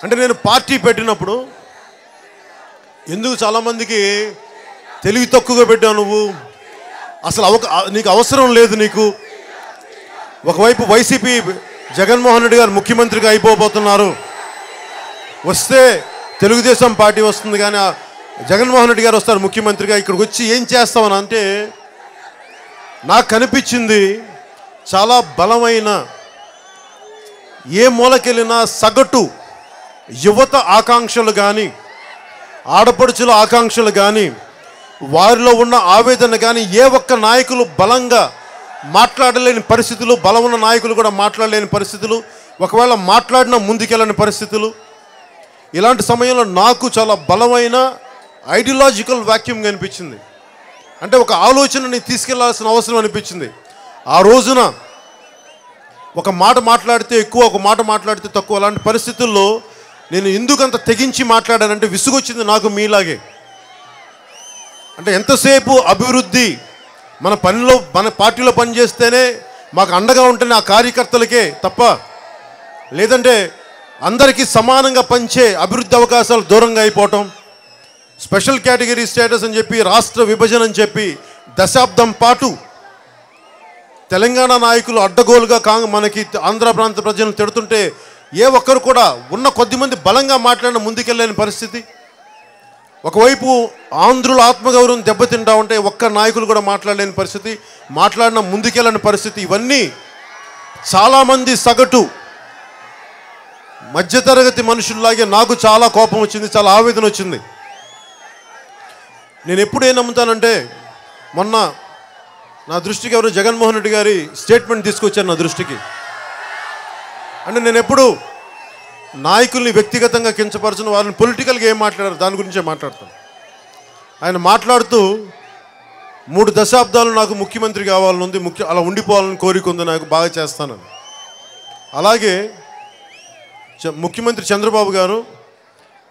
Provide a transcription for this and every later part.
అంటే నేను పార్టీ పెట్టినప్పుడు ఎందుకు చాలామందికి తెలివి తక్కువగా పెట్టావు నువ్వు, అసలు నీకు అవసరం లేదు. నీకు ఒకవైపు వైసీపీ జగన్మోహన్ రెడ్డి గారు ముఖ్యమంత్రిగా అయిపోబోతున్నారు, వస్తే తెలుగుదేశం పార్టీ వస్తుంది, కానీ జగన్మోహన్ రెడ్డి గారు వస్తారు ముఖ్యమంత్రిగా. ఇక్కడికి వచ్చి ఏం చేస్తామని అంటే నాకు కనిపించింది చాలా బలమైన, ఏ మూలకెళ్ళినా సగటు యువత ఆకాంక్షలు కానీ ఆడపడుచుల ఆకాంక్షలు కానీ వారిలో ఉన్న ఆవేదన కానీ ఏ ఒక్క నాయకులు బలంగా మాట్లాడలేని పరిస్థితులు, బలం ఉన్న నాయకులు కూడా మాట్లాడలేని పరిస్థితులు, ఒకవేళ మాట్లాడినా ముందుకెళ్ళని పరిస్థితులు. ఇలాంటి సమయంలో నాకు చాలా బలమైన ఐడియాలజికల్ వాక్యూమ్ కనిపించింది. అంటే ఒక ఆలోచనని తీసుకెళ్లాల్సిన అవసరం అనిపించింది. ఆ రోజున ఒక మాట మాట్లాడితే ఎక్కువ, ఒక మాట మాట్లాడితే తక్కువ, అలాంటి పరిస్థితుల్లో నేను ఎందుకంత తెగించి మాట్లాడానంటే విసుగొచ్చింది నాకు మీలాగే. అంటే ఎంతసేపు అభివృద్ధి మన పనిలో మన పార్టీలో పనిచేస్తేనే మాకు అండగా ఉంటేనే ఆ కార్యకర్తలకే తప్ప, లేదంటే అందరికీ సమానంగా పంచే అభివృద్ధి అవకాశాలు దూరంగా అయిపోవటం, స్పెషల్ కేటగిరీ స్టేటస్ అని చెప్పి, రాష్ట్ర విభజన అని చెప్పి దశాబ్దం పాటు తెలంగాణ నాయకులు అడ్డగోలుగా మనకి ఆంధ్ర ప్రాంత ప్రజలను తిడుతుంటే ఏ ఒక్కరు కూడా ఉన్న కొద్దిమంది బలంగా మాట్లాడిన ముందుకెళ్ళలేని పరిస్థితి. ఒకవైపు ఆంధ్రుల ఆత్మగౌరవం దెబ్బతింటా ఉంటే ఒక్క నాయకులు కూడా మాట్లాడలేని పరిస్థితి, మాట్లాడిన ముందుకెళ్ళని పరిస్థితి. ఇవన్నీ చాలామంది సగటు మధ్యతరగతి మనుషుల్లాగే నాకు చాలా కోపం వచ్చింది, చాలా ఆవేదన వచ్చింది. నేను ఎప్పుడు ఏం నమ్ముతానంటే, మొన్న నా దృష్టికి ఎవరు జగన్మోహన్ రెడ్డి గారి స్టేట్మెంట్ తీసుకొచ్చారు నా దృష్టికి. అంటే నేను ఎప్పుడు నాయకుల్ని వ్యక్తిగతంగా కించపరచను, వారిని పొలిటికల్గా ఏం మాట్లాడారు దాని గురించే మాట్లాడతాను. ఆయన మాట్లాడుతూ 3 దశాబ్దాలు నాకు ముఖ్యమంత్రి కావాలని ఉంది, అలా ఉండిపోవాలని కోరిక ఉంది, నాకు బాగా చేస్తానని. అలాగే ముఖ్యమంత్రి చంద్రబాబు గారు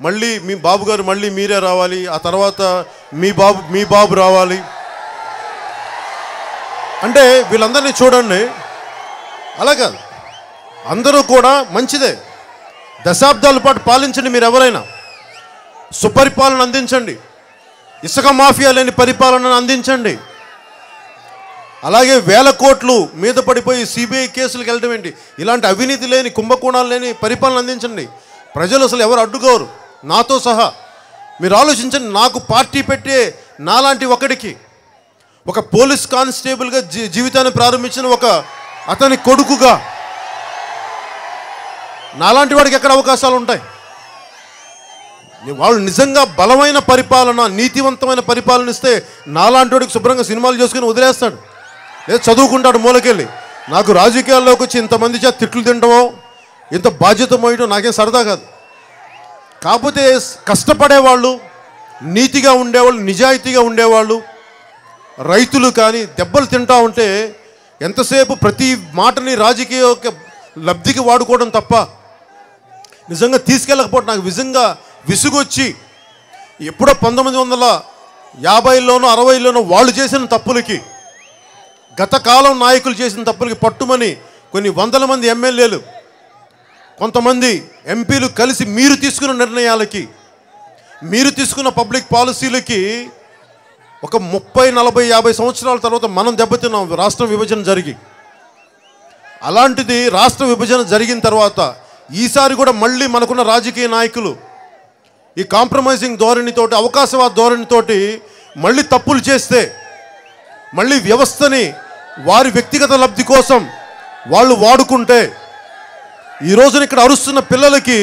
మళ్ళీ మీ బాబు గారు మళ్ళీ మీరే రావాలి, ఆ తర్వాత మీ బాబు రావాలి అంటే వీళ్ళందరినీ చూడండి. అలా కాదు, అందరూ కూడా మంచిదే, దశాబ్దాల పాటు పాలించండి. మీరు ఎవరైనా సుపరిపాలన అందించండి, ఇసుక మాఫియా లేని పరిపాలనను అందించండి. అలాగే 1000 కోట్లు మీద పడిపోయి సిబిఐ కేసులకు వెళ్ళడం ఏంటి, ఇలాంటి అవినీతి లేని కుంభకోణాలు లేని పరిపాలన అందించండి. ప్రజలు అసలు ఎవరు అడ్డుకోరు, నాతో సహా. మీరు ఆలోచించండి, నాకు పార్టీ పెట్టే నాలాంటి ఒకడికి, ఒక పోలీస్ కానిస్టేబుల్గా జీవితాన్ని ప్రారంభించిన అతని కొడుకుగా నాలాంటి వాడికి ఎక్కడ అవకాశాలు ఉంటాయి? వాళ్ళు నిజంగా బలమైన పరిపాలన, నీతివంతమైన పరిపాలన ఇస్తే నాలాంటి వాడికి శుభ్రంగా సినిమాలు చేసుకుని వదిలేస్తాడు, లేదా చదువుకుంటాడు మూలకెళ్ళి. నాకు రాజకీయాల్లోకి వచ్చి ఇంతమంది చేత తిట్లు తింటామో, ఇంత బాధ్యత మోయటం నాకేం సరదా కాదు. కాకపోతే కష్టపడేవాళ్ళు, నీతిగా ఉండేవాళ్ళు, నిజాయితీగా ఉండేవాళ్ళు, రైతులు కానీ దెబ్బలు తింటా ఉంటే ఎంతసేపు ప్రతి మాటని రాజకీయ లబ్ధికి వాడుకోవడం తప్ప నిజంగా తీసుకెళ్ళకపోవడం నాకు నిజంగా విసుగొచ్చి, ఎప్పుడో 1950లోనో 60లోనో వాళ్ళు చేసిన తప్పులకి, గత కాలం నాయకులు చేసిన తప్పులకి పట్టుమని కొన్ని వందల మంది ఎమ్మెల్యేలు, కొంతమంది ఎంపీలు కలిసి మీరు తీసుకున్న నిర్ణయాలకి, మీరు తీసుకున్న పబ్లిక్ పాలసీలకి ఒక 30, 40, 50 సంవత్సరాల తర్వాత మనం దెబ్బతిన్నాం రాష్ట్ర విభజన జరిగి. అలాంటిది రాష్ట్ర విభజన జరిగిన తర్వాత ఈసారి కూడా మళ్ళీ మనకున్న రాజకీయ నాయకులు ఈ కాంప్రమైజింగ్ ధోరణితోటి, అవకాశవాద ధోరణితోటి మళ్ళీ తప్పులు చేస్తే, మళ్ళీ వ్యవస్థని వారి వ్యక్తిగత లబ్ధి కోసం వాళ్ళు వాడుకుంటే, ఈ రోజున ఇక్కడ అరుస్తున్న పిల్లలకి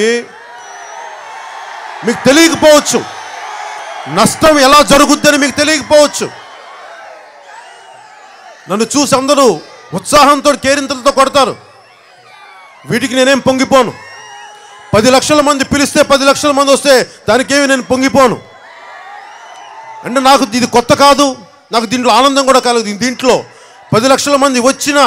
మీకు తెలియకపోవచ్చు, నష్టం ఎలా జరుగుద్దని మీకు తెలియకపోవచ్చు. నన్ను చూసి అందరూ ఉత్సాహంతో కేరింతలతో కొడతారు, వీటికి నేనేం పొంగిపోను. 10 లక్షల మంది పిలిస్తే 10 లక్షల మంది వస్తే దానికేమి నేను పొంగిపోను. అంటే నాకు ఇది కొత్త కాదు, నాకు దీంట్లో ఆనందం కూడా కలగదు. దీంట్లో 10 లక్షల మంది వచ్చినా,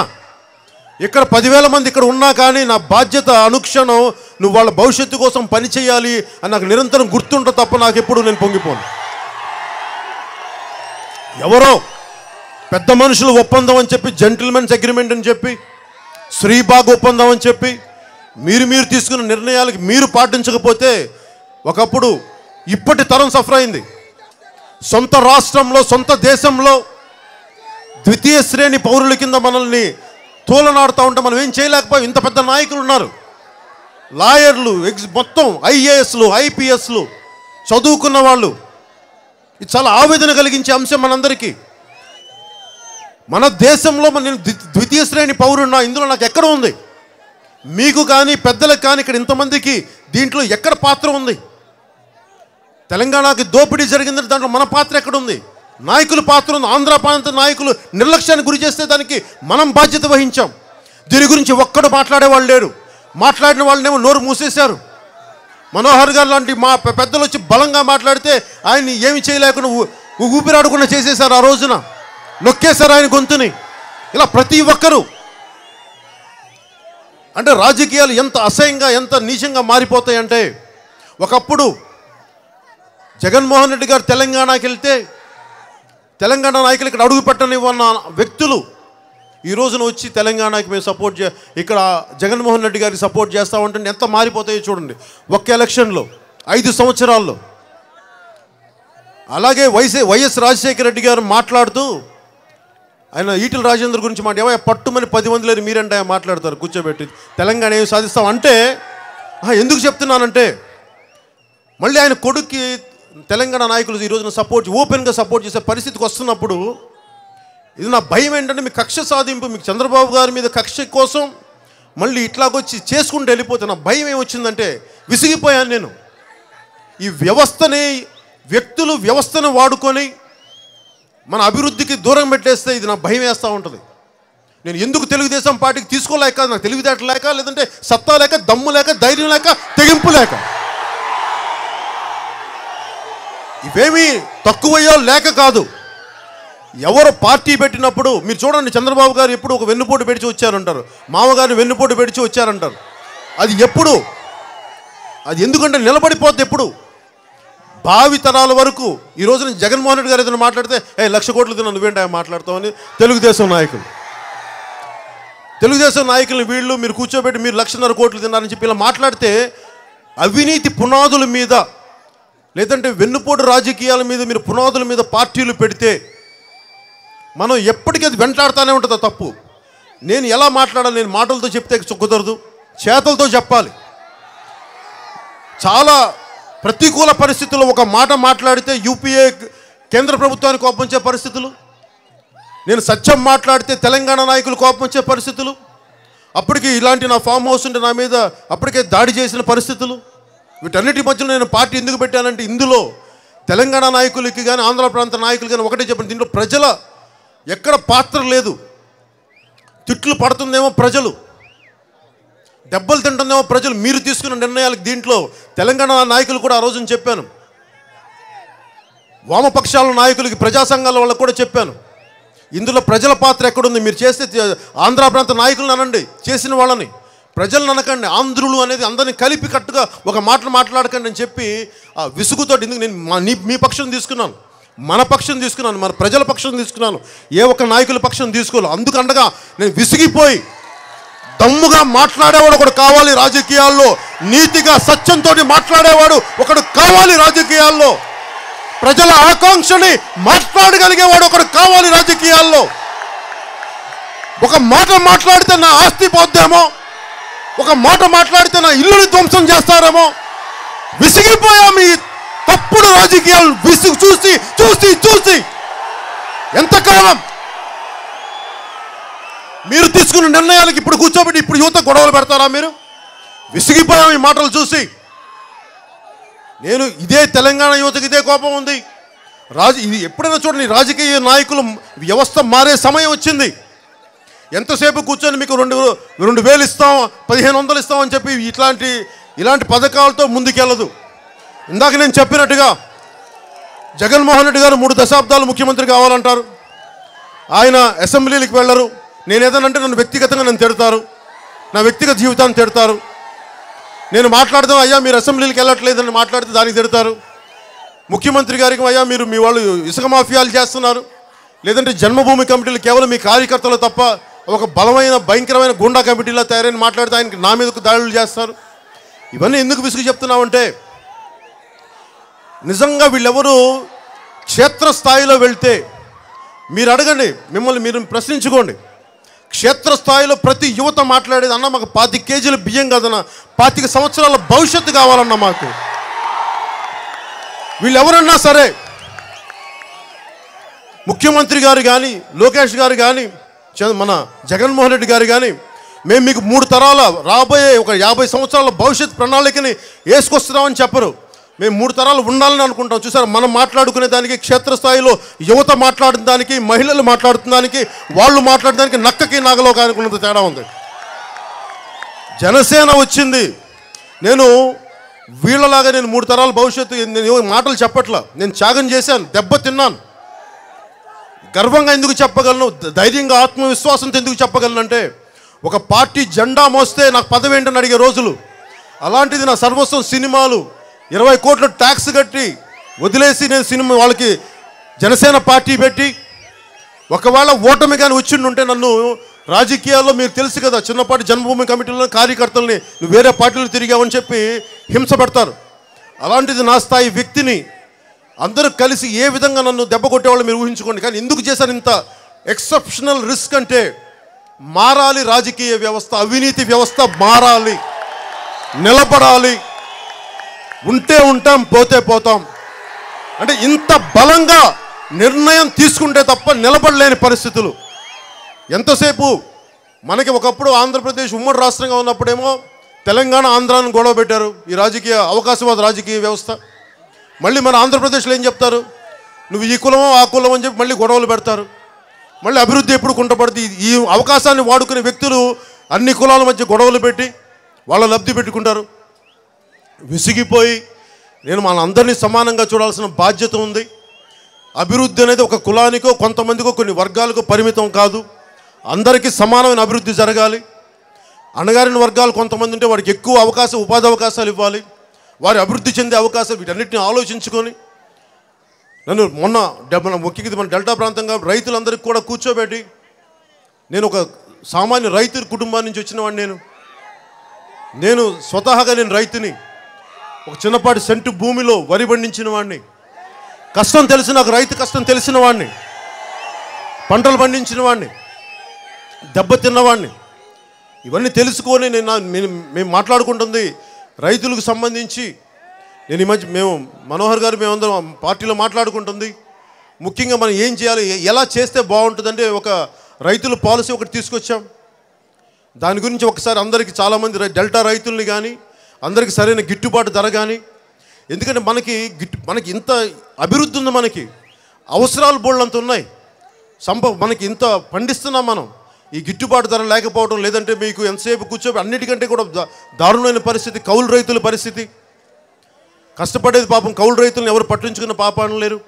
ఇక్కడ 10,000 మంది ఇక్కడ ఉన్నా కానీ నా బాధ్యత అనుక్షణం నువ్వు వాళ్ళ భవిష్యత్తు కోసం పని చేయాలి అని నాకు నిరంతరం గుర్తుంటా తప్ప నాకు ఎప్పుడు నేను పొంగిపోను. ఎవరో పెద్ద మనుషులు ఒప్పందం అని చెప్పి, జెంటిల్మెన్స్ అగ్రిమెంట్ అని చెప్పి, శ్రీబాగ్ ఒప్పందం అని చెప్పి మీరు తీసుకున్న నిర్ణయాలకి మీరు పాటించకపోతే ఒకప్పుడు ఇప్పటి తరం సఫర్ అయింది. సొంత రాష్ట్రంలో, సొంత దేశంలో ద్వితీయ శ్రేణి పౌరుల కింద మనల్ని తోలనాడుతూ ఉంటే మనం ఏం చేయలేకపోయాం. ఇంత పెద్ద నాయకులు ఉన్నారు, లాయర్లు, మొత్తం ఐఏఎస్లు, ఐపీఎస్లు, చదువుకున్న వాళ్ళు. ఇది చాలా ఆవేదన కలిగించే అంశం మనందరికీ. మన దేశంలో నేను ద్వితీయ శ్రేణి పౌరున్నా, ఇందులో నాకు ఎక్కడ ఉంది? మీకు కానీ పెద్దలకు కానీ ఇక్కడ ఇంతమందికి దీంట్లో ఎక్కడ పాత్ర ఉంది? తెలంగాణకి దోపిడీ జరిగిందంటే దాంట్లో మన పాత్ర ఎక్కడుంది? నాయకుల పాత్ర ఉంది. ఆంధ్ర ప్రాంత నాయకులు నిర్లక్ష్యానికి గురి చేస్తే దానికి మనం బాధ్యత వహించాం. దీని గురించి ఒక్కడు మాట్లాడేవాళ్ళు లేరు. మాట్లాడిన వాళ్ళనేమో నోరు మూసేశారు. మనోహర్ గారు లాంటి మా పెద్దలు వచ్చి బలంగా మాట్లాడితే ఆయన్ని ఏమి చేయలేకుండా ఊపిరాడకుండా చేసేశారు. ఆ రోజున నొక్కేశారు ఆయన గొంతుని. ఇలా ప్రతి ఒక్కరూ అంటే రాజకీయాలు ఎంత అసహ్యంగా, ఎంత నీచంగా మారిపోతాయంటే, ఒకప్పుడు జగన్మోహన్ రెడ్డి గారు తెలంగాణకి వెళ్తే తెలంగాణ నాయకులు ఇక్కడ అడుగు పెట్టనివ్వన్న వ్యక్తులు ఈ రోజున వచ్చి తెలంగాణకి మేము సపోర్ట్ ఇక్కడ జగన్మోహన్ రెడ్డి గారికి సపోర్ట్ చేస్తూ ఉంటే ఎంత మారిపోతాయో చూడండి ఒక్క ఎలక్షన్లో 5 సంవత్సరాల్లో. అలాగే వైఎస్ రాజశేఖర రెడ్డి గారు మాట్లాడుతూ ఆయన ఈటెల రాజేందర్ గురించి ఏమో పట్టుమని 10 మంది లేరు మీరంటే మాట్లాడతారు కూర్చోబెట్టి, తెలంగాణ ఏమి సాధిస్తాం అంటే. ఎందుకు చెప్తున్నానంటే, మళ్ళీ ఆయన కొడుక్కి తెలంగాణ నాయకులు ఈ రోజున ఓపెన్గా సపోర్ట్ చేసే పరిస్థితికి వస్తున్నప్పుడు ఇది నా భయం ఏంటంటే, మీ కక్ష సాధింపు, మీకు చంద్రబాబు గారి మీద కక్ష కోసం మళ్ళీ ఇట్లాగొచ్చి చేసుకుంటూ వెళ్ళిపోతే నా భయం ఏమొచ్చిందంటే, విసిగిపోయాను నేను. ఈ వ్యవస్థను వాడుకొని మన అభివృద్ధికి దూరం పెట్టేస్తే ఇది నా భయం వేస్తూ ఉంటుంది. నేను ఎందుకు తెలుగుదేశం పార్టీకి తీసుకోలేక, నాకు తెలివితేటలు లేక, లేదంటే సత్తా లేక, దమ్ము లేక, ధైర్యం లేక, తెగింపు లేక, ఇవేమీ తక్కువయ్యో లేక కాదు. ఎవరు పార్టీ పెట్టినప్పుడు మీరు చూడండి, చంద్రబాబు గారు ఎప్పుడు ఒక వెన్నుపోటు పెడిచి వచ్చారంటారు, మామగారిని వెన్నుపోటు పెడిచి వచ్చారంటారు. అది ఎప్పుడు, అది ఎందుకంటే నిలబడిపోద్ది ఎప్పుడు, భావి తరాల వరకు. ఈ రోజున జగన్మోహన్ రెడ్డి గారు ఏదైనా మాట్లాడితే 1,00,000 కోట్లు తిన్నా నువ్వేంటి మాట్లాడతామని తెలుగుదేశం నాయకులు వీళ్ళు మీరు కూర్చోబెట్టి మీరు 1,50,000 కోట్లు తిన్నారని చెప్పి ఇలా మాట్లాడితే, అవినీతి పునాదుల మీద లేదంటే వెన్నుపోటు రాజకీయాల మీద మీరు పునాదుల మీద పార్టీలు పెడితే మనం ఎప్పటికీ అది వెంటాడుతూనే ఉంటుంది. తప్పు. నేను ఎలా మాట్లాడాలి? నేను మాటలతో చెప్తే కుదరదు, చేతలతో చెప్పాలి. చాలా ప్రతికూల పరిస్థితుల్లో ఒక మాట మాట్లాడితే యూపీఏ కేంద్ర ప్రభుత్వానికి కోపం వచ్చే పరిస్థితులు, నేను సత్యం మాట్లాడితే తెలంగాణ నాయకులు కోపం వచ్చే పరిస్థితులు, అప్పటికి ఇలాంటి నా ఫామ్ హౌస్ ఉంటే నా మీద అప్పటికే దాడి చేసిన పరిస్థితులు. వీటన్నిటి మధ్యలో నేను పార్టీ ఎందుకు పెట్టానంటే, ఇందులో తెలంగాణ నాయకులకి కానీ ఆంధ్ర ప్రాంత నాయకులు కానీ ఒకటే చెప్పండి, దీంట్లో ప్రజల ఎక్కడ పాత్ర లేదు. తిట్లు పడుతుందేమో ప్రజలు, దెబ్బలు తింటుందేమో ప్రజలు, మీరు తీసుకున్న నిర్ణయాలకు. దీంట్లో తెలంగాణ నాయకులు కూడా ఆ రోజున చెప్పాను, వామపక్షాల నాయకులకి, ప్రజా సంఘాల వాళ్ళకు కూడా చెప్పాను, ఇందులో ప్రజల పాత్ర ఎక్కడుంది. మీరు చేస్తే ఆంధ్ర ప్రాంత నాయకులను అనండి, చేసిన వాళ్ళని, ప్రజలను అనకండి. ఆంధ్రులు అనేది అందరినీ కలిపి కట్టుగా ఒక మాటలు మాట్లాడకండి అని చెప్పి ఆ విసుగుతో ఎందుకు నేను మీ పక్షం తీసుకున్నాను, మన పక్షం తీసుకున్నాను, మన ప్రజల పక్షం తీసుకున్నాను, ఏ ఒక్క నాయకుల పక్షం తీసుకోవాలి. అందుకండగా నేను విసిగిపోయి దమ్ముగా మాట్లాడేవాడు ఒకడు కావాలి రాజకీయాల్లో, నీతిగా సత్యంతో మాట్లాడేవాడు ఒకడు కావాలి రాజకీయాల్లో, ప్రజల ఆకాంక్షని మాట్లాడగలిగేవాడు ఒకడు కావాలి రాజకీయాల్లో. ఒక మాట మాట్లాడితే నా ఆస్తి పోద్దేమో, ఒక మాట మాట్లాడితే నా ఇల్లుని ధ్వంసం చేస్తారేమో. విసిగిపోయాము ఈ తప్పుడు రాజకీయాలు చూసి చూసి చూసి. ఎంతకాలం మీరు తీసుకున్న నిర్ణయాలకు ఇప్పుడు కూర్చోబెట్టి ఇప్పుడు యువత గొడవలు పెడతారా మీరు? విసిగిపోయాం ఈ మాటలు చూసి. నేను ఇదే తెలంగాణ యువతకి ఇదే కోపం ఉంది. ఇది ఎప్పుడైనా చూడండి, రాజకీయ నాయకులు వ్యవస్థ మారే సమయం వచ్చింది. ఎంతసేపు కూర్చొని మీకు 2,000 ఇస్తాం, 1,500 ఇస్తాం అని చెప్పి ఇలాంటి పథకాలతో ముందుకెళ్ళదు. ఇందాక నేను చెప్పినట్టుగా జగన్మోహన్ రెడ్డి గారు 3 దశాబ్దాలు ముఖ్యమంత్రి కావాలంటారు. ఆయన అసెంబ్లీలకు వెళ్ళరు. నేను ఏదనంటే నన్ను వ్యక్తిగతంగా నన్ను తిడతారు, నా వ్యక్తిగత జీవితాన్ని తిడతారు. నేను మాట్లాడదాం, అయ్యా మీరు అసెంబ్లీలకు వెళ్ళట్లేదని మాట్లాడితే దానికి తిడతారు. ముఖ్యమంత్రి గారికి, అయ్యా మీరు మీ వాళ్ళు ఇసుక మాఫియాలు చేస్తున్నారు, లేదంటే జన్మభూమి కమిటీలు కేవలం మీ కార్యకర్తలు తప్ప ఒక బలమైన భయంకరమైన గుండా కమిటీలా తయారైన మాట్లాడితే ఆయనకి నా మీదకు దాడులు చేస్తారు. ఇవన్నీ ఎందుకు విసుగు చెప్తున్నామంటే, నిజంగా వీళ్ళెవరూ క్షేత్రస్థాయిలో వెళ్తే మీరు అడగండి, మిమ్మల్ని మీరు ప్రశ్నించుకోండి. క్షేత్రస్థాయిలో ప్రతి యువత మాట్లాడేది, అన్న మాకు 25 కేజీల బియ్యం కాదన్న, 25 సంవత్సరాల భవిష్యత్తు కావాలన్న మాకు. వీళ్ళెవరన్నా సరే, ముఖ్యమంత్రి గారు కానీ, లోకేష్ గారు కానీ, మన జగన్మోహన్ రెడ్డి గారు కానీ, మేము మీకు 3 తరాల రాబోయే ఒక 50 సంవత్సరాల భవిష్యత్ ప్రణాళికని వేసుకొస్తున్నామని చెప్పరు. మేము 3 తరాలు ఉండాలని అనుకుంటాం. చూసారు, మనం మాట్లాడుకునే దానికి, క్షేత్రస్థాయిలో యువత మాట్లాడిన దానికి, మహిళలు మాట్లాడుతున్న దానికి, వాళ్ళు మాట్లాడడానికి నక్కకి నాగలోకి అనుకున్నంత తేడా ఉంది. జనసేన వచ్చింది, నేను వీళ్ళలాగా నేను 3 తరాల భవిష్యత్తు నేను మాటలు చెప్పట్లా. నేను త్యాగం చేశాను, దెబ్బ తిన్నాను. గర్వంగా ఎందుకు చెప్పగలను, ధైర్యంగా ఆత్మవిశ్వాసంతో ఎందుకు చెప్పగలను అంటే, ఒక పార్టీ జెండా మోస్తే నాకు పదవి ఏంటని అడిగే రోజులు. అలాంటిది నా సర్వస్వం సినిమాలు, 20 కోట్ల ట్యాక్స్ కట్టి వదిలేసి నేను సినిమా వాళ్ళకి జనసేన పార్టీ పెట్టి, ఒకవేళ ఓటమి కానీ వచ్చిండుంటే నన్ను రాజకీయాల్లో మీరు తెలుసు కదా, చిన్నపాటి జన్మభూమి కమిటీలో కార్యకర్తల్ని నువ్వు వేరే పార్టీలు తిరిగావని చెప్పి హింస పెడతారు. అలాంటిది నా స్థాయి వ్యక్తిని అందరూ కలిసి ఏ విధంగా నన్ను దెబ్బ కొట్టేవాళ్ళు మీరు ఊహించుకోండి. కానీ ఎందుకు చేశాను ఇంత ఎక్సెప్షనల్ రిస్క్ అంటే, మారాలి రాజకీయ వ్యవస్థ, అవినీతి వ్యవస్థ మారాలి, నిలబడాలి. ఉంటే ఉంటాం, పోతే పోతాం అంటే ఇంత బలంగా నిర్ణయం తీసుకుంటే తప్ప నిలబడలేని పరిస్థితులు. ఎంతసేపు మనకి ఒకప్పుడు ఆంధ్రప్రదేశ్ ఉమ్మడి రాష్ట్రంగా ఉన్నప్పుడేమో తెలంగాణ ఆంధ్రాను గొడవ పెట్టారు, ఈ రాజకీయ అవకాశవాద రాజకీయ వ్యవస్థ. మళ్ళీ మన ఆంధ్రప్రదేశ్లో ఏం చెప్తారు, నువ్వు ఈ కులమో ఆ కులం అని చెప్పి మళ్ళీ గొడవలు పెడతారు. మళ్ళీ అభివృద్ధి ఎప్పుడు కుంటపడుతుంది. ఈ అవకాశాన్ని వాడుకునే వ్యక్తులు అన్ని కులాల మధ్య గొడవలు పెట్టి వాళ్ళ లబ్ధి పెట్టుకుంటారు. విసిగిపోయి నేను మన అందరినీ సమానంగా చూడాల్సిన బాధ్యత ఉంది. అభివృద్ధి అనేది ఒక కులానికో కొంతమందికో కొన్ని వర్గాలకో పరిమితం కాదు, అందరికీ సమానమైన అభివృద్ధి జరగాలి. అణగారిన వర్గాలు కొంతమంది ఉంటే వారికి ఎక్కువ అవకాశం, ఉపాధి అవకాశాలు ఇవ్వాలి, వారి అభివృద్ధి చెందే అవకాశం, వీటన్నిటిని ఆలోచించుకొని నన్ను ముఖ్యంగా మన డెల్టా ప్రాంతంగా రైతులందరికీ కూడా కూర్చోబెట్టి, నేను ఒక సామాన్య రైతు కుటుంబాన్ని నుంచి వచ్చిన వాడిని, నేను స్వతహాగా నేను రైతుని, ఒక చిన్నపాటి సెంటు భూమిలో వరి పండించిన వాడిని, కష్టం తెలిసిన నాకు రైతు కష్టం తెలిసిన వాడిని, పంటలు పండించిన వాడిని, దెబ్బతిన్నవాడిని. ఇవన్నీ తెలుసుకొని మేము మాట్లాడుకుంటుంది రైతులకు సంబంధించి. నేను ఈ మధ్య మనోహర్ గారు మేమందరం పార్టీలో మాట్లాడుకుంటుంది ముఖ్యంగా మనం ఏం చేయాలి, ఎలా చేస్తే బాగుంటుందంటే ఒక రైతుల పాలసీ ఒకటి తీసుకొచ్చాం. దాని గురించి ఒకసారి అందరికీ చాలామంది డెల్టా రైతుల్ని కానీ అందరికీ సరైన గిట్టుబాటు ధర కానీ, ఎందుకంటే మనకి ఇంత అభివృద్ధి ఉంది, మనకి అవసరాలు బోళ్ళంత ఉన్నాయి, మనకి ఇంత పండిస్తున్నాం మనం. ఈ గిట్టుబాటు ధర లేకపోవడం, లేదంటే మీకు ఎంతసేపు కూర్చోబెట్టి అన్నిటికంటే కూడా దారుణమైన పరిస్థితి కౌలు రైతుల పరిస్థితి. కష్టపడేది పాపం కౌలు రైతులను ఎవరు పట్టించుకున్న పాపాను లేరు.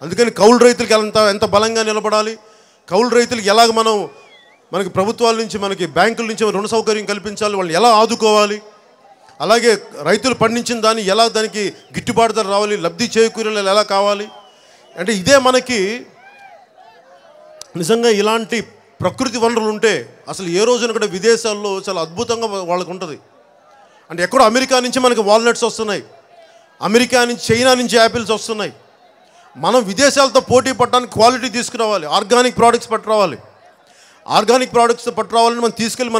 అందుకని కౌలు రైతులకి ఎంత బలంగా నిలబడాలి, కౌలు రైతులకి ఎలాగ మనకి ప్రభుత్వాల నుంచి మనకి బ్యాంకుల నుంచి రుణ సౌకర్యం కల్పించాలి, వాళ్ళని ఎలా ఆదుకోవాలి, అలాగే రైతులు పండించిన దాన్ని ఎలా దానికి గిట్టుబాటు ధర రావాలి, లబ్ధి చేకూరేలా ఎలా కావాలి. అంటే ఇదే మనకి నిజంగా ఇలాంటి ప్రకృతి వనరులు ఉంటే అసలు ఏ రోజున కూడా విదేశాల్లో చాలా అద్భుతంగా వాళ్ళకు ఉంటుంది. అంటే ఎక్కడో అమెరికా నుంచి మనకి వాల్నట్స్ వస్తున్నాయి, అమెరికా నుంచి చైనా నుంచి యాపిల్స్ వస్తున్నాయి. మనం విదేశాలతో పోటీ పడడానికి క్వాలిటీ తీసుకురావాలి, ఆర్గానిక్ ప్రోడక్ట్స్ పట్టురావాలి. ఆర్గానిక్ ప్రోడక్ట్స్ పట్టురావాలని మనం తీసుకెళ్ళి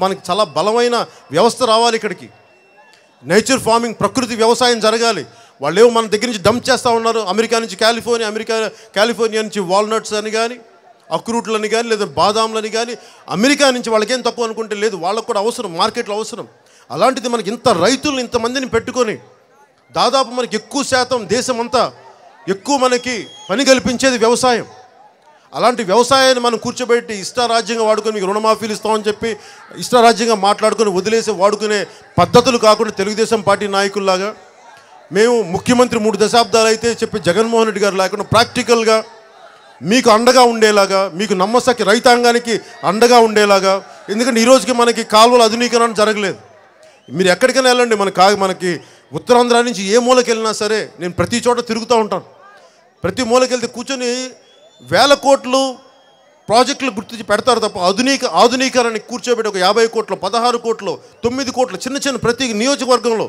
మనకి చాలా బలమైన వ్యవస్థ రావాలి ఇక్కడికి. నేచర్ ఫార్మింగ్, ప్రకృతి వ్యవసాయం జరగాలి. వాళ్ళు ఏమో మన దగ్గర నుంచి డంప్ చేస్తూ ఉన్నారు, అమెరికా నుంచి కాలిఫోర్నియా నుంచి వాల్నట్స్ అని కానీ, అక్రూట్లని కానీ, లేదా బాదాంలని కానీ, అమెరికా నుంచి వాళ్ళకేం తక్కువ అనుకుంటే లేదు, వాళ్ళకు కూడా అవసరం, మార్కెట్లో అవసరం. అలాంటిది మనకి ఇంత రైతులను ఇంతమందిని పెట్టుకొని దాదాపు మనకి ఎక్కువ శాతం దేశం అంతా ఎక్కువ మనకి పని కల్పించేది వ్యవసాయం. అలాంటి వ్యవసాయాన్ని మనం కూర్చోబెట్టి ఇష్టారాజ్యంగా వాడుకొని మీకు రుణమాఫీలు ఇస్తామని చెప్పి ఇష్టారాజ్యంగా మాట్లాడుకొని వదిలేసి వాడుకునే పద్ధతులు కాకుండా తెలుగుదేశం పార్టీ నాయకుల్లాగా మేము ముఖ్యమంత్రి 3 దశాబ్దాలు అయితే చెప్పి జగన్మోహన్ రెడ్డి గారు లేకుండా ప్రాక్టికల్గా మీకు అండగా ఉండేలాగా, మీకు నమ్మసకి రైతాంగానికి అండగా ఉండేలాగా. ఎందుకంటే ఈరోజుకి మనకి కాలువల ఆధునీకరణ జరగలేదు. మీరు ఎక్కడికైనా వెళ్ళండి, మనకి ఉత్తరాంధ్ర నుంచి ఏ మూలకి వెళ్ళినా సరే, నేను ప్రతి చోట తిరుగుతూ ఉంటాను. ప్రతి మూలకి వెళ్తే కూర్చొని వేల కోట్లు ప్రాజెక్టులు గుర్తించి పెడతారు తప్ప ఆధునీకరణ కూర్చోబెట్టి ఒక 50 కోట్లు 16 కోట్లు 9 కోట్లు చిన్న చిన్న ప్రతి నియోజకవర్గంలో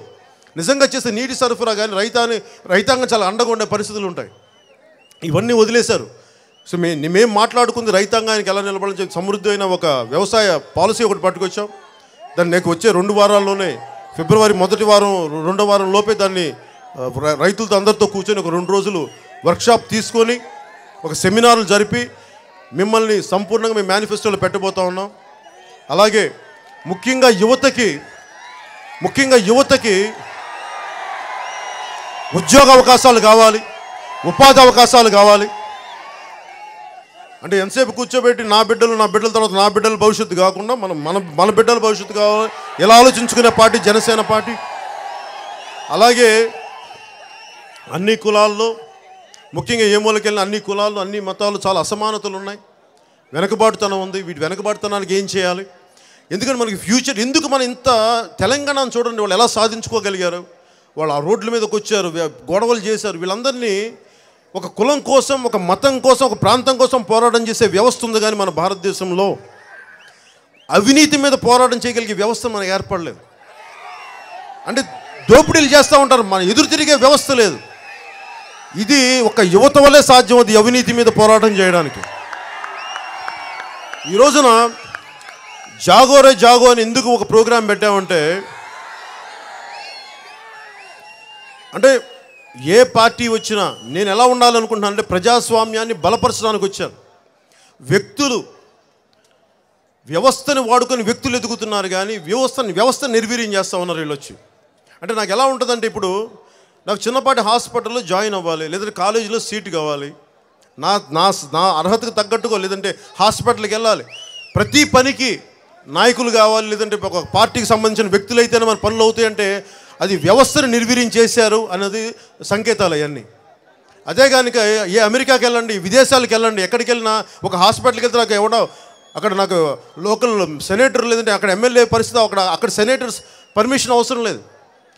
నిజంగా చేసే నీటి సరఫరా కానీ రైతాంగం చాలా అండగా ఉండే పరిస్థితులు ఉంటాయి. ఇవన్నీ వదిలేశారు. సో మేము మాట్లాడుకుంది రైతాంగానికి ఎలా నిలబడాలని చెప్పి సమృద్ధి అయిన ఒక వ్యవసాయ పాలసీ ఒకటి పట్టుకొచ్చాం. దాన్ని నాకు వచ్చే 2 వారాల్లోనే ఫిబ్రవరి మొదటి వారం 2వ వారం లోపే దాన్ని రైతులతో అందరితో కూర్చొని ఒక 2 రోజులు వర్క్షాప్ తీసుకొని ఒక సెమినార్లు జరిపి మిమ్మల్ని సంపూర్ణంగా మేము మేనిఫెస్టోలో పెట్టబోతా ఉన్నాం. అలాగే ముఖ్యంగా యువతకి ఉద్యోగ అవకాశాలు కావాలి, ఉపాధి అవకాశాలు కావాలి. అంటే ఎంతసేపు కూర్చోబెట్టి నా బిడ్డల తర్వాత నా బిడ్డల భవిష్యత్తు కాకుండా మన బిడ్డల భవిష్యత్తు కావాలి ఎలా ఆలోచించుకునే పార్టీ జనసేన పార్టీ. అలాగే అన్ని కులాల్లో ముఖ్యంగా ఏ మూలకెళ్ళిన అన్ని కులాలు అన్ని మతాలు చాలా అసమానతలు ఉన్నాయి, వెనకబాటుతనం ఉంది. వీటి వెనకబాటుతనానికి ఏం చేయాలి? ఎందుకంటే మనకి ఫ్యూచర్ ఎందుకు మనం ఇంత తెలంగాణను చూడండి, వాళ్ళు ఎలా సాధించుకోగలిగారు, వాళ్ళు ఆ రోడ్ల మీదకి వచ్చారు, గొడవలు చేశారు. వీళ్ళందరినీ ఒక కులం కోసం, ఒక మతం కోసం, ఒక ప్రాంతం కోసం పోరాటం చేసే వ్యవస్థ ఉంది. కానీ మన భారతదేశంలో అవినీతి మీద పోరాటం చేయగలిగే వ్యవస్థ మనకు ఏర్పడలేదు. అంటే దోపిడీలు చేస్తూ ఉంటారు, మన ఎదురు తిరిగే వ్యవస్థ లేదు. ఇది ఒక యువత వల్లే సాధ్యం అది అవినీతి మీద పోరాటం చేయడానికి. ఈ రోజున జాగోరే జాగో అని ఎందుకు ఒక ప్రోగ్రాం పెట్టామంటే, అంటే ఏ పార్టీ వచ్చినా నేను ఎలా ఉండాలనుకుంటున్నాను అంటే ప్రజాస్వామ్యాన్ని బలపరచడానికి వచ్చాను. వ్యవస్థని వాడుకొని వ్యక్తులు ఎదుగుతున్నారు కానీ వ్యవస్థ నిర్వీర్యం చేస్తూ ఉన్నారు వీళ్ళు వచ్చి. అంటే నాకు ఎలా ఉంటుందంటే, ఇప్పుడు నాకు చిన్నపాటి హాస్పిటల్లో జాయిన్ అవ్వాలి, లేదంటే కాలేజీలో సీటు కావాలి, నా అర్హతకు తగ్గట్టుగా, లేదంటే హాస్పిటల్కి వెళ్ళాలి. ప్రతి పనికి నాయకులు కావాలి, లేదంటే ఒక పార్టీకి సంబంధించిన వ్యక్తులు అయితేనే మన పనులు అవుతాయంటే అది వ్యవస్థను నిర్వీర్యం చేశారు అన్నది సంకేతాలు అవన్నీ. అదే కనుక ఏ అమెరికాకి వెళ్ళండి, విదేశాలకు వెళ్ళండి, ఎక్కడికి వెళ్ళినా ఒక హాస్పిటల్కి వెళ్తే నాకు ఎవడో అక్కడ నాకు లోకల్ సెనేటర్ లేదంటే అక్కడ ఎమ్మెల్యే పరిస్థితి అక్కడ సెనేటర్స్ పర్మిషన్ అవసరం లేదు,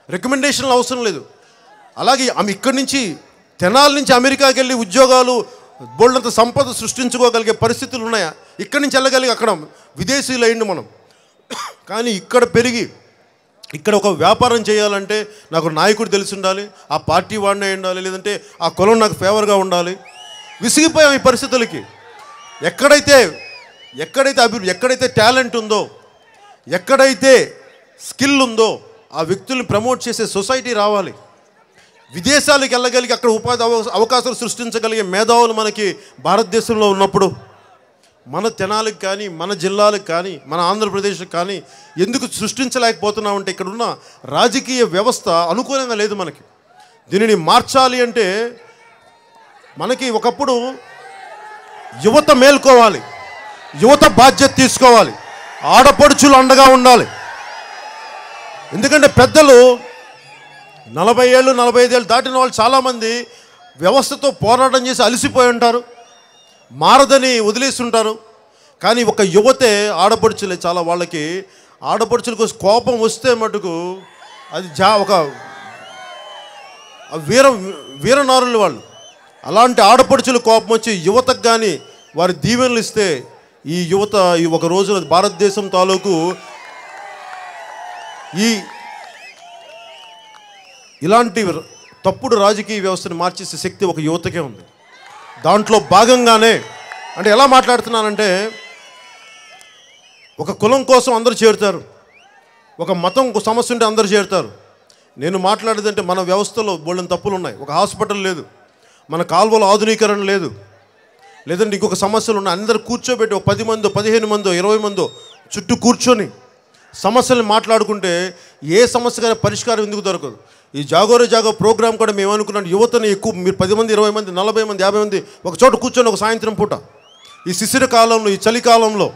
రికమెండేషన్లు అవసరం లేదు. అలాగే ఇక్కడి నుంచి తెనాల నుంచి అమెరికాకి వెళ్ళి ఉద్యోగాలు బోల్డంత సంపద సృష్టించుకోగలిగే పరిస్థితులు ఉన్నాయా? ఇక్కడి నుంచి వెళ్ళగలిగి అక్కడ విదేశీయులు అయ్యింది మనం. కానీ ఇక్కడ పెరిగి ఇక్కడ ఒక వ్యాపారం చేయాలంటే నాకు నాయకుడు తెలిసి ఉండాలి, ఆ పార్టీ వాడినే ఉండాలి, లేదంటే ఆ కులం నాకు ఫేవర్గా ఉండాలి. విసిగిపోయాం ఈ పరిస్థితులకి. ఎక్కడైతే ఎక్కడైతే టాలెంట్ ఉందో, ఎక్కడైతే స్కిల్ ఉందో ఆ వ్యక్తుల్ని ప్రమోట్ చేసే సొసైటీ రావాలి. విదేశాలకు వెళ్ళగలిగి అక్కడ ఉపాధి అవకాశాలు సృష్టించగలిగే మేధావులు మనకి భారతదేశంలో ఉన్నప్పుడు మన తెనాలకు కానీ, మన జిల్లాలకు కానీ, మన ఆంధ్రప్రదేశ్కి కానీ ఎందుకు సృష్టించలేకపోతున్నామంటే ఇక్కడున్న రాజకీయ వ్యవస్థ అనుకూలంగా లేదు మనకి. దీనిని మార్చాలి అంటే మనకి ఒకప్పుడు యువత మేల్కోవాలి, యువత బాధ్యత తీసుకోవాలి, ఆడపడుచులు అండగా ఉండాలి. ఎందుకంటే పెద్దలు 40 ఏళ్ళు 45 ఏళ్ళు దాటిన వాళ్ళు చాలామంది వ్యవస్థతో పోరాటం చేసి అలసిపోయి ఉంటారు, మారదని వదిలేసి ఉంటారు. కానీ ఒక యువతే ఆడపడుచులే చాలా వాళ్ళకి ఆడపడుచులకు కోపం వస్తే మటుకు అది ఒక వీరనారులు వాళ్ళు. అలాంటి ఆడపడుచులు కోపం వచ్చి యువతకు కానీ వారి దీవెనలు ఇస్తే ఈ యువత ఈ ఒక రోజున భారతదేశం తాలూకు ఇలాంటి తప్పుడు రాజకీయ వ్యవస్థను మార్చేసే శక్తి ఒక యువతకే ఉంది. దాంట్లో భాగంగానే అంటే ఎలా మాట్లాడుతున్నానంటే, ఒక కులం కోసం అందరూ చేరుతారు, ఒక మతం సమస్య ఉంటే అందరూ చేరుతారు. నేను మాట్లాడేదంటే మన వ్యవస్థలో బోల్డెన్ తప్పులు ఉన్నాయి. ఒక హాస్పిటల్ లేదు, మన కాలువలో ఆధునీకరణ లేదు, లేదంటే ఇంకొక సమస్యలు ఉన్నాయి. అందరూ కూర్చోబెట్టి ఒక 10 మందో 15 మందో 20 మందో చుట్టూ కూర్చొని సమస్యలను మాట్లాడుకుంటే ఏ సమస్యకైనా పరిష్కారం ఎందుకు దొరకదు. ఈ జాగోరే జాగో ప్రోగ్రాం కూడా మేము అనుకున్నాం, యువతని ఎక్కువ మీరు 10 మంది 20 మంది 40 మంది 50 మంది ఒక చోట కూర్చొని ఒక సాయంత్రం పూట ఈ శిశిర కాలంలో, ఈ చలికాలంలో,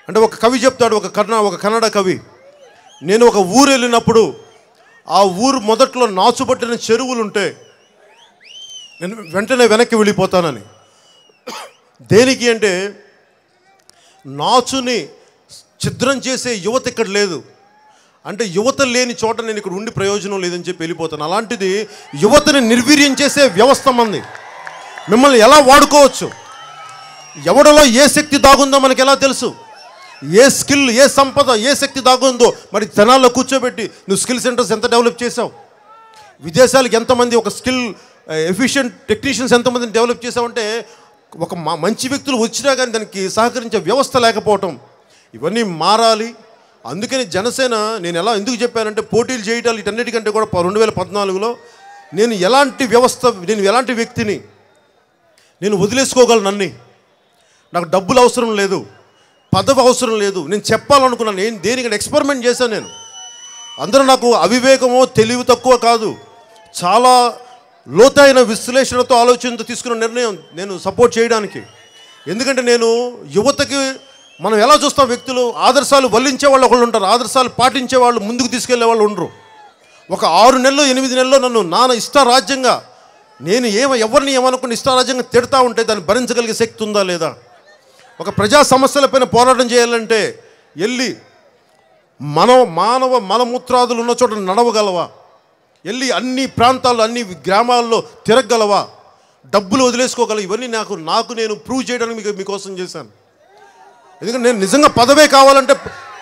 అంటే ఒక కవి చెప్తాడు, ఒక కన్నడ కవి, నేను ఒక ఊరు వెళ్ళినప్పుడు ఆ ఊరు మొదట్లో నాచుపట్టిన చెరువులుంటే నేను వెంటనే వెనక్కి వెళ్ళిపోతానని. దేనికి అంటే నాచుని ఛిద్రం చేసే యువత ఇక్కడ లేదు, అంటే యువత లేని చోట నేను ఇక్కడ ఉండి ప్రయోజనం లేదని చెప్పి వెళ్ళిపోతాను. అలాంటిది యువతని నిర్వీర్యం చేసే వ్యవస్థ మంది. మిమ్మల్ని ఎలా వాడుకోవచ్చు, ఎవడలో ఏ శక్తి దాగుందో మనకి ఎలా తెలుసు? ఏ స్కిల్, ఏ సంపద, ఏ శక్తి దాగుందో మరి జనాల్లో కూర్చోబెట్టి నువ్వు స్కిల్ సెంటర్స్ ఎంత డెవలప్ చేసావు? విదేశాలకు ఎంతమంది ఒక స్కిల్ ఎఫిషియెంట్ టెక్నీషియన్స్ ఎంతమందిని డెవలప్ చేసావంటే ఒక మంచి వ్యక్తులు వచ్చినా కానీ దానికి సహకరించే వ్యవస్థ లేకపోవటం, ఇవన్నీ మారాలి. అందుకని జనసేన నేను ఎందుకు చెప్పానంటే పోటీలు చేయటాలు వీటన్నిటికంటే కూడా 2014లో నేను ఎలాంటి వ్యక్తిని నేను వదిలేసుకోగలను. అన్నీ నాకు డబ్బులు అవసరం లేదు, పదవి అవసరం లేదు. నేను చెప్పాలనుకున్నాను, నేను దేనికంటే ఎక్స్పెరిమెంట్ చేశాను. నేను అందరూ నాకు అవివేకమో తెలివి తక్కువ కాదు, చాలా లోతైన విశ్లేషణతో ఆలోచనతో తీసుకున్న నిర్ణయం నేను సపోర్ట్ చేయడానికి. ఎందుకంటే నేను యువతకి మనం ఎలా చూస్తాం, వ్యక్తులు ఆదర్శాలు వల్లించే వాళ్ళు ఒకళ్ళు ఉంటారు, ఆదర్శాలు పాటించే వాళ్ళు ముందుకు తీసుకెళ్లే వాళ్ళు ఉండరు. ఒక 6 నెలలు 8 నెలల్లో నన్ను నాన్న ఇష్టారాజ్యంగా నేను ఎవరిని ఏమనుకుని ఇష్టారాజ్యంగా తిడతా ఉంటే దాన్ని భరించగలిగే శక్తి ఉందా లేదా? ఒక ప్రజా సమస్యలపైన పోరాటం చేయాలంటే వెళ్ళి మానవ మలమూత్రాదులు ఉన్న చోట నడవగలవా? వెళ్ళి అన్ని ప్రాంతాల్లో అన్ని గ్రామాల్లో తిరగగలవా? డబ్బులు వదిలేసుకోగలవు? ఇవన్నీ నాకు నేను ప్రూవ్ చేయడానికి మీకోసం చేశాను. ఎందుకంటే నేను నిజంగా పదవే కావాలంటే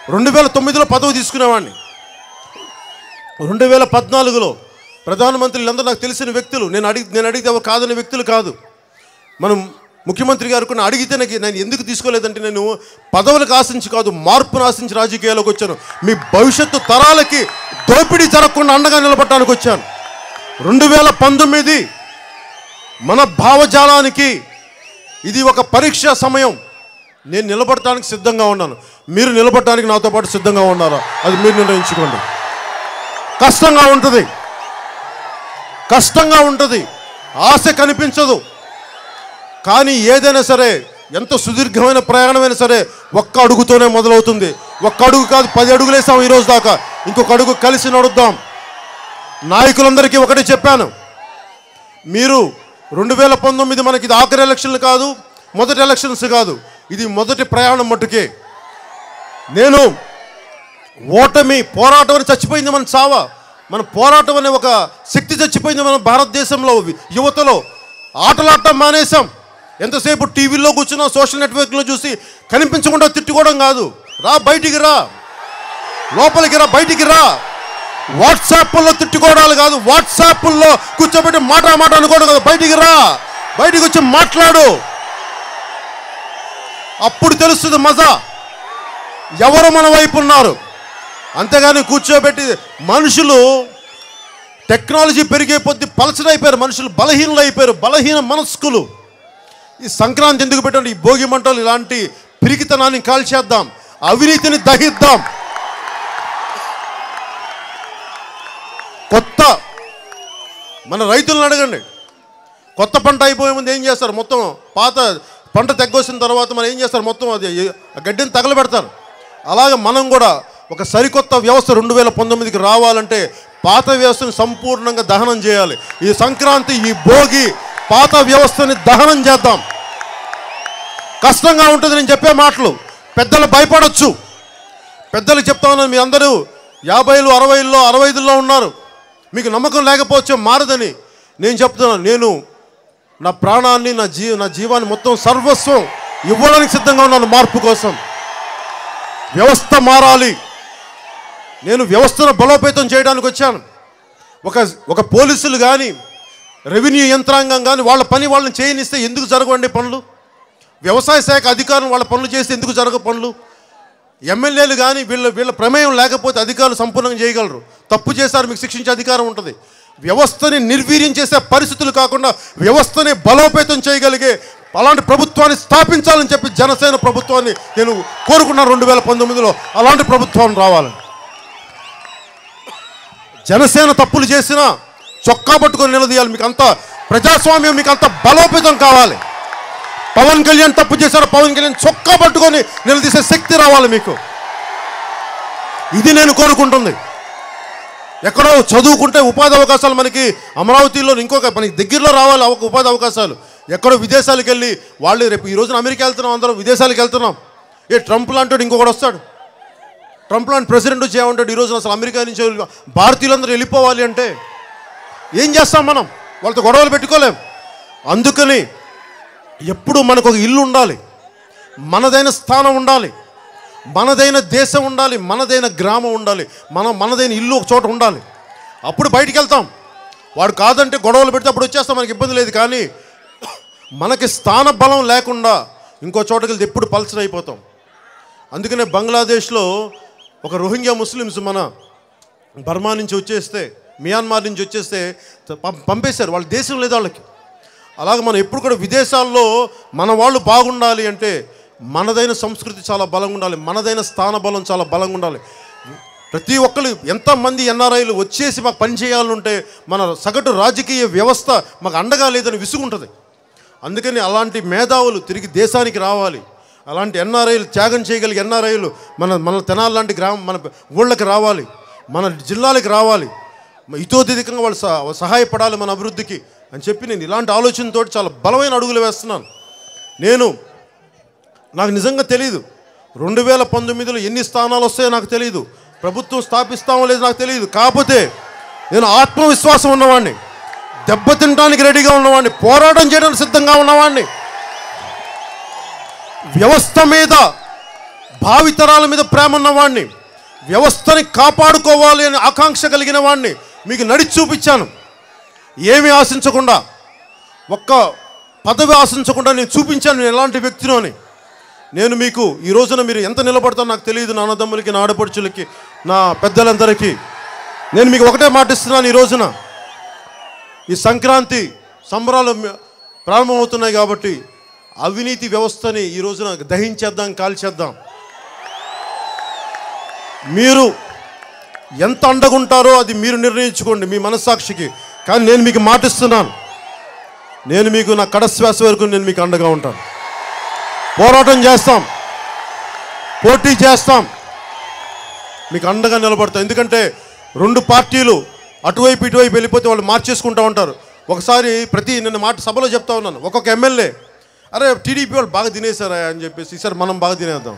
2009లో పదవి తీసుకునేవాడిని. 2014లో ప్రధానమంత్రులు అందరూ నాకు తెలిసిన వ్యక్తులు. నేను అడిగితే ఎవరు కాదనే వ్యక్తులు కాదు. మనం ముఖ్యమంత్రి గారు కొన్ని అడిగితే నేను ఎందుకు తీసుకోలేదంటే నేను పదవులకు ఆశించి కాదు, మార్పును ఆశించి రాజకీయాల్లోకి వచ్చాను. మీ భవిష్యత్తు తరాలకి దోపిడీ జరగకుండా అండగా నిలబడటానికి వచ్చాను. 2019 మన భావజాలానికి ఇది ఒక పరీక్ష సమయం. నేను నిలబడటానికి సిద్ధంగా ఉన్నాను. మీరు నిలబడటానికి నాతో పాటు సిద్ధంగా ఉన్నారా? అది మీరు నిర్ణయించుకోండి. కష్టంగా ఉంటుంది, ఆశ కనిపించదు. కానీ ఏదైనా సరే, ఎంత సుదీర్ఘమైన ప్రయాణమైనా సరే ఒక్క అడుగుతోనే మొదలవుతుంది. ఒక్క అడుగు కాదు, 10 అడుగులు వేసాం ఈరోజు దాకా. ఇంకొక అడుగు కలిసి నడుద్దాం. నాయకులందరికీ ఒకటే చెప్పాను, మీరు 2019 మనకి ఇది ఆఖరి ఎలక్షన్లు కాదు, మొదటి ఎలక్షన్స్ కాదు, ఇది మొదటి ప్రయాణం మట్టుకే. నేను ఓటమి పోరాటం అని చచ్చిపోయింది మన చావా, మన పోరాటం అనే ఒక శక్తి చచ్చిపోయింది మన భారతదేశంలో. యువతలో ఆటలాడటం మానేశాం. ఎంతసేపు టీవీలో కూర్చున్నా, సోషల్ నెట్వర్క్లో చూసి కనిపించకుండా తిట్టుకోవడం కాదు. బయటికి రా, లోపలికి రా, బయటికి రా. వాట్సాప్లో తిట్టుకోవడాలు కాదు, వాట్సాప్లో కూర్చోబెట్టి మాట అనుకోవడం కాదు. బయటికి రా, బయటికి వచ్చి మాట్లాడు. అప్పుడు తెలుస్తుంది మజా, ఎవరు మన వైపు ఉన్నారు. అంతేగాని కూర్చోబెట్టి మనుషులు టెక్నాలజీ పెరిగే కొద్దీ పలచడైపోయారు, మనుషులు బలహీనలు అయిపోయారు, బలహీన మనస్కులు. ఈ సంక్రాంతి ఎందుకు పెట్టండి? ఈ భోగి మంటలు ఇలాంటి పిరికితనాన్ని కాల్చేద్దాం, అవినీతిని దహిద్దాం. మన రైతులను అడగండి, కొత్త పంట అయిపోయే ముందు ఏం చేస్తారు? మొత్తం పాత పంట తెగ్గొసిన తర్వాత మనం ఏం చేస్తారు? మొత్తం అది గడ్డిని తగలబెడతారు. అలాగే మనం కూడా ఒక సరికొత్త వ్యవస్థ 2019కి రావాలంటే పాత వ్యవస్థను సంపూర్ణంగా దహనం చేయాలి. ఈ సంక్రాంతి, ఈ భోగి పాత వ్యవస్థని దహనం చేద్దాం. కష్టంగా ఉంటుంది నేను చెప్పే మాటలు. పెద్దలు భయపడవచ్చు. పెద్దలు చెప్తా ఉన్నాను, మీ అందరూ 50లు 60ల్లో 65ల్లో ఉన్నారు, మీకు నమ్మకం లేకపోవచ్చు మారదని. నేను చెప్తున్నాను, నేను నా ప్రాణాన్ని, నా జీవాన్ని మొత్తం సర్వస్వం ఇవ్వడానికి సిద్ధంగా ఉన్నాను మార్పు కోసం. వ్యవస్థ మారాలి. నేను వ్యవస్థను బలోపేతం చేయడానికి వచ్చాను. ఒక పోలీసులు కానీ, రెవెన్యూ యంత్రాంగం కానీ వాళ్ళ పని వాళ్ళని చేయనిస్తే ఎందుకు జరగవండి పనులు? వ్యవసాయ శాఖ అధికారులు వాళ్ళ పనులు చేస్తే ఎందుకు జరగ పనులు? ఎమ్మెల్యేలు కానీ వీళ్ళ ప్రమేయం లేకపోతే అధికారులు సంపూర్ణంగా చేయగలరు. తప్పు చేశారు, మీకు శిక్షించే అధికారం ఉంటుంది. వ్యవస్థని నిర్వీర్యం చేసే పరిస్థితులు కాకుండా వ్యవస్థని బలోపేతం చేయగలిగే అలాంటి ప్రభుత్వాన్ని స్థాపించాలని చెప్పి జనసేన ప్రభుత్వాన్ని నేను కోరుకున్నాను. 2019లో అలాంటి ప్రభుత్వం రావాలని. జనసేన తప్పులు చేసినా చొక్కా పట్టుకొని నిలదీయాలి. మీకు అంత ప్రజాస్వామ్యం, మీకు అంత బలోపేతం కావాలి. పవన్ కళ్యాణ్ తప్పు చేశారు, పవన్ కళ్యాణ్ చొక్కా పట్టుకొని నిలదీసే శక్తి రావాలి మీకు. ఇది నేను కోరుకుంటుంది. ఎక్కడో చదువుకుంటే ఉపాధి అవకాశాలు మనకి అమరావతిలో మనకి దగ్గరలో రావాలి ఉపాధి అవకాశాలు. ఎక్కడో విదేశాలకు వెళ్ళి వాళ్ళు రేపు ఈ రోజున అమెరికా వెళ్తున్నాం, అందరం విదేశాలకు వెళ్తున్నాం. ట్రంప్ లాంటి ఇంకొకటి వస్తాడు, ట్రంప్ లాంటి ప్రెసిడెంట్ వచ్చి ఏమంటాడు, ఈ రోజున అసలు అమెరికా నుంచి భారతీయులందరూ వెళ్ళిపోవాలి అంటే ఏం చేస్తాం మనం? వాళ్ళతో గొడవలు పెట్టుకోలేం. అందుకని ఎప్పుడు మనకు ఒక ఇల్లు ఉండాలి, మనదైన స్థానం ఉండాలి, మనదైన దేశం ఉండాలి, మనదైన గ్రామం ఉండాలి, మనదైన ఇల్లు ఒక చోట ఉండాలి. అప్పుడు బయటికి వెళ్తాం. వాడు కాదంటే గొడవలు పెడితే అప్పుడు వచ్చేస్తాం, మనకి ఇబ్బంది లేదు. కానీ మనకి స్థాన బలం లేకుండా ఇంకో చోటకి వెళ్తే ఎప్పుడు పల్చర్ అయిపోతాం. అందుకనే బంగ్లాదేశ్లో ఒక రోహింగ్యా ముస్లిమ్స్ మన బర్మా నుంచి వచ్చేస్తే, మియాన్మార్ నుంచి వచ్చేస్తే పంపేశారు. వాళ్ళ దేశం లేదు వాళ్ళకి. అలాగే మనం ఎప్పుడు కూడా విదేశాల్లో మన వాళ్ళు బాగుండాలి అంటే మనదైన సంస్కృతి చాలా బలంగా ఉండాలి, మనదైన స్థాన బలం చాలా బలంగా ఉండాలి. ప్రతి ఒక్కరు ఎంతమంది ఎన్ఆర్ఐలు వచ్చేసి మాకు పని చేయాలంటే మన సగటు రాజకీయ వ్యవస్థ మాకు అండగా లేదని విసుగుంటుంది. అందుకని అలాంటి మేధావులు తిరిగి దేశానికి రావాలి. అలాంటి ఎన్ఆర్ఐలు, త్యాగం చేయగలిగే ఎన్ఆర్ఐలు మన తెనాలి లాంటి మన ఊళ్ళకి రావాలి, మన జిల్లాలకు రావాలి. ఇతోధికంగా వాళ్ళు సహాయపడాలి మన అభివృద్ధికి అని చెప్పి నేను ఇలాంటి ఆలోచనతో చాలా బలమైన అడుగులు వేస్తున్నాను. నాకు నిజంగా తెలియదు 2019లో ఎన్ని స్థానాలు వస్తాయో నాకు తెలియదు, ప్రభుత్వం స్థాపిస్తామో లేదో నాకు తెలియదు. కాకపోతే నేను ఆత్మవిశ్వాసం ఉన్నవాడిని, దెబ్బతినడానికి రెడీగా ఉన్నవాడిని, పోరాటం చేయడానికి సిద్ధంగా ఉన్నవాడిని, వ్యవస్థ మీద భావితరాల మీద ప్రేమ ఉన్నవాడిని, వ్యవస్థని కాపాడుకోవాలి అని ఆకాంక్ష కలిగిన వాడిని మీకు నడిచి చూపించాను. ఏమీ ఆశించకుండా, ఒక్క పదవి ఆశించకుండా నేను చూపించాను నేను ఎలాంటి వ్యక్తినో అని. నేను మీకు ఈ రోజున మీరు ఎంత నిలబడతారో నాకు తెలియదు. నా అన్నదమ్ములకి, నా ఆడపడుచులకి, నా పెద్దలందరికీ నేను మీకు ఒకటే మాటిస్తున్నాను. ఈ రోజున ఈ సంక్రాంతి సంబరాలు ప్రారంభమవుతున్నాయి కాబట్టి అవినీతి వ్యవస్థని ఈ రోజున దహించేద్దాం, కాల్చేద్దాం. మీరు ఎంత అండగుంటారో అది మీరు నిర్ణయించుకోండి మీ మనస్సాక్షికి. కానీ నేను మీకు మాటిస్తున్నాను, నేను మీకు నా కడశ్వాస వరకు నేను మీకు అండగా ఉంటాను. పోరాటం చేస్తాం, పోటీ చేస్తాం, మీకు అండగా నిలబడతాం. ఎందుకంటే రెండు పార్టీలు అటువైపు ఇటువైపు వెళ్ళిపోతే వాళ్ళు మార్చేసుకుంటూ ఉంటారు. ఒకసారి నిన్న మాట సభలో చెప్తా ఉన్నాను, ఒక్కొక్క ఎమ్మెల్యే అరే టీడీపీ వాళ్ళు బాగా తినేశారా అని చెప్పేసి ఈసారి మనం బాగా తినేద్దాం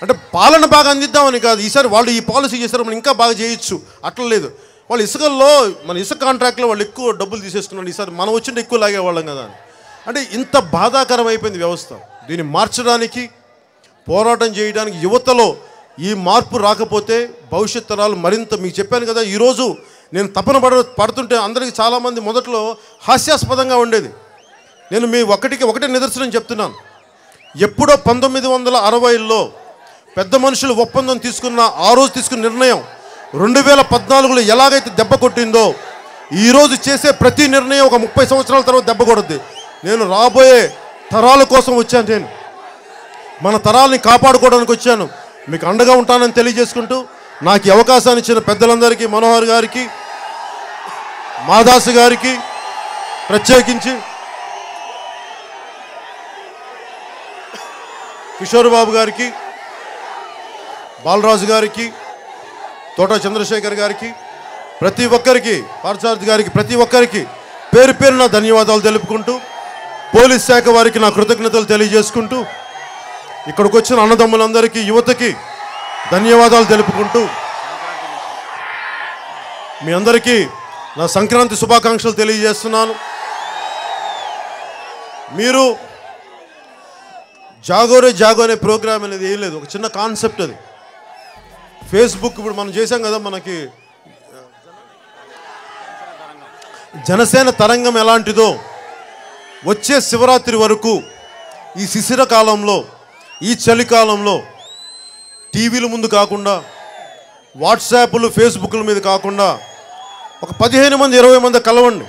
అంటే పాలన బాగా అందిద్దామని కాదు, ఈసారి వాళ్ళు ఈ పాలసీ చేశారు మనం ఇంకా బాగా చేయొచ్చు అట్లా లేదు. వాళ్ళు ఇసుకల్లో మన ఇసుక కాంట్రాక్ట్లో వాళ్ళు ఎక్కువ డబ్బులు తీసేసుకున్నాడు, ఈసారి మనం వచ్చింటే ఎక్కువ లాగేవాళ్ళం కదా అని. అంటే ఇంత బాధాకరం అయిపోయింది వ్యవస్థ. దీన్ని మార్చడానికి, పోరాటం చేయడానికి యువతలో ఈ మార్పు రాకపోతే భవిష్యత్ తరాలు మరింత, మీకు చెప్పాను కదా ఈరోజు నేను తపన పడుతుంటే అందరికీ చాలామంది మొదట్లో హాస్యాస్పదంగా ఉండేది. నేను మీ ఒకటే నిదర్శనం చెప్తున్నాను. ఎప్పుడో 1960లో పెద్ద మనుషులు ఒప్పందం తీసుకున్న ఆ రోజు తీసుకున్న నిర్ణయం 2014లో ఎలాగైతే దెబ్బ కొట్టిందో ఈరోజు చేసే ప్రతి నిర్ణయం ఒక 30 సంవత్సరాల తర్వాత దెబ్బ కొడుద్ది. నేను రాబోయే తరాల కోసం వచ్చాను, నేను మన తరాలని కాపాడుకోవడానికి వచ్చాను, మీకు అండగా ఉంటానని తెలియజేసుకుంటూ నాకు ఈ అవకాశాన్ని ఇచ్చిన పెద్దలందరికీ, మనోహర్ గారికి, మాదాసు గారికి, ప్రత్యేకించి కిషోర్ బాబు గారికి, బాలరాజు గారికి, తోట చంద్రశేఖర్ గారికి, ప్రతి ఒక్కరికి, పార్థసారథి గారికి, ప్రతి ఒక్కరికి పేరు పేరున ధన్యవాదాలు తెలుపుకుంటూ, పోలీస్ శాఖ వారికి నా కృతజ్ఞతలు తెలియజేసుకుంటూ, ఇక్కడికి వచ్చిన అన్నదమ్ములందరికీ, యువతకి ధన్యవాదాలు తెలుపుకుంటూ మీ అందరికీ నా సంక్రాంతి శుభాకాంక్షలు తెలియజేస్తున్నాను. మీరు జాగోరే జాగో అనే ప్రోగ్రామ్ అనేది ఏం లేదు, ఒక చిన్న కాన్సెప్ట్ అది. ఫేస్బుక్ ఇప్పుడు మనం చేసాం కదా, మనకి జనసేన తరంగం ఎలాంటిదో వచ్చే శివరాత్రి వరకు ఈ శిశిర కాలంలో, ఈ చలికాలంలో టీవీల ముందు కాకుండా, వాట్సాప్లు ఫేస్బుక్ల మీద కాకుండా ఒక 15 మంది 20 మంది కలవండి,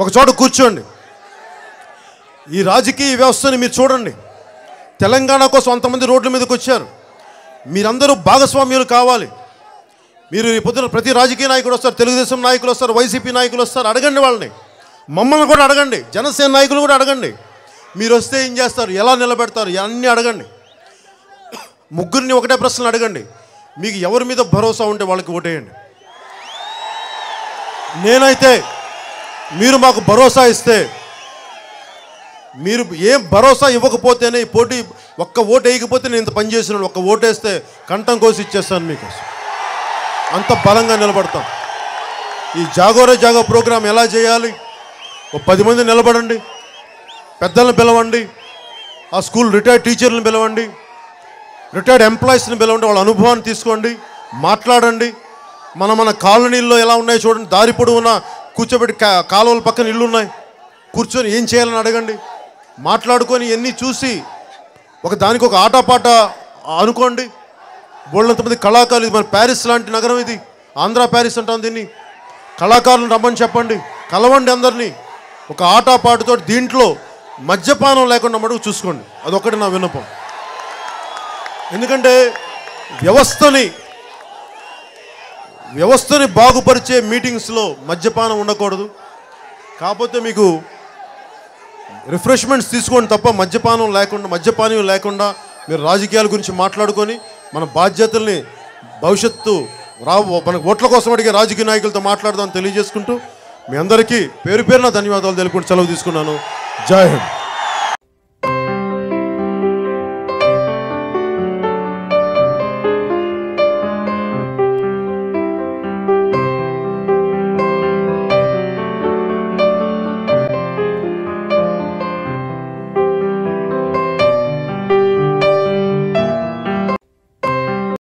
ఒక చోట కూర్చోండి, ఈ రాజకీయ వ్యవస్థని మీరు చూడండి. తెలంగాణ కోసం అంతమంది రోడ్ల మీదకి వచ్చారు, మీరందరూ భాగస్వామ్యులు కావాలి. మీరు పొద్దున ప్రతి రాజకీయ నాయకుడు వస్తారు, తెలుగుదేశం నాయకులు వస్తారు, వైసీపీ నాయకులు వస్తారు, అడగండి వాళ్ళని, మమ్మల్ని కూడా అడగండి, జనసేన నాయకులు కూడా అడగండి. మీరు వస్తే ఏం చేస్తారు, ఎలా నిలబెడతారు, అన్నీ అడగండి. ముగ్గురిని ఒకటే ప్రశ్నలు అడగండి, మీకు ఎవరి మీద భరోసా ఉంటే వాళ్ళకి ఓటేయండి. నేనైతే మీరు మాకు భరోసా ఇస్తే, మీరు ఏం భరోసా ఇవ్వకపోతేనే ఈ పోటీ, ఒక్క ఓటు వేయకపోతే నేను ఇంత పని చేసినాను, ఒక్క ఓటేస్తే కంఠం కోసి ఇచ్చేస్తాను మీకు, అంత బలంగా నిలబడతాం. ఈ జాగోరే జాగో ప్రోగ్రాం ఎలా చేయాలి, ఒక 10 మంది నిలబడండి, పెద్దలను పిలవండి, ఆ స్కూల్ రిటైర్డ్ టీచర్లను పిలవండి, రిటైర్డ్ ఎంప్లాయీస్ని పిలవండి, వాళ్ళ అనుభవాన్ని తీసుకోండి, మాట్లాడండి. మన కాలనీల్లో ఎలా ఉన్నాయో చూడండి, దారి పొడవున కూర్చోబెట్టి కాలువల పక్కన ఇళ్ళు ఉన్నాయి, కూర్చొని ఏం చేయాలని అడగండి, మాట్లాడుకొని ఇవన్నీ చూసి దానికి ఒక ఆటపాట అనుకోండి. బోళ్ళంతమంది కళాకారులు, ఇది మన ప్యారిస్ లాంటి నగరం, ఇది ఆంధ్ర ప్యారిస్ అంటాం దీన్ని. కళాకారులను రమ్మని చెప్పండి, కలవండి అందరినీ, ఒక ఆటపాటుతో. దీంట్లో మద్యపానం లేకుండా మటుకు చూసుకోండి, అదొకటి నా విన్నపం. ఎందుకంటే వ్యవస్థని బాగుపరిచే మీటింగ్స్లో మద్యపానం ఉండకూడదు. కాకపోతే మీకు రిఫ్రెష్మెంట్స్ తీసుకోండి తప్ప మద్యపానం లేకుండా మీరు రాజకీయాల గురించి మాట్లాడుకొని మన బాధ్యతల్ని భవిష్యత్తు మన ఓట్ల కోసం అడిగే రాజకీయ నాయకులతో మాట్లాడదామని తెలియజేసుకుంటూ మీ అందరికీ పేరు పేరున ధన్యవాదాలు తెలుపుకుంటూ సెలవు తీసుకున్నాను. జై హింద్.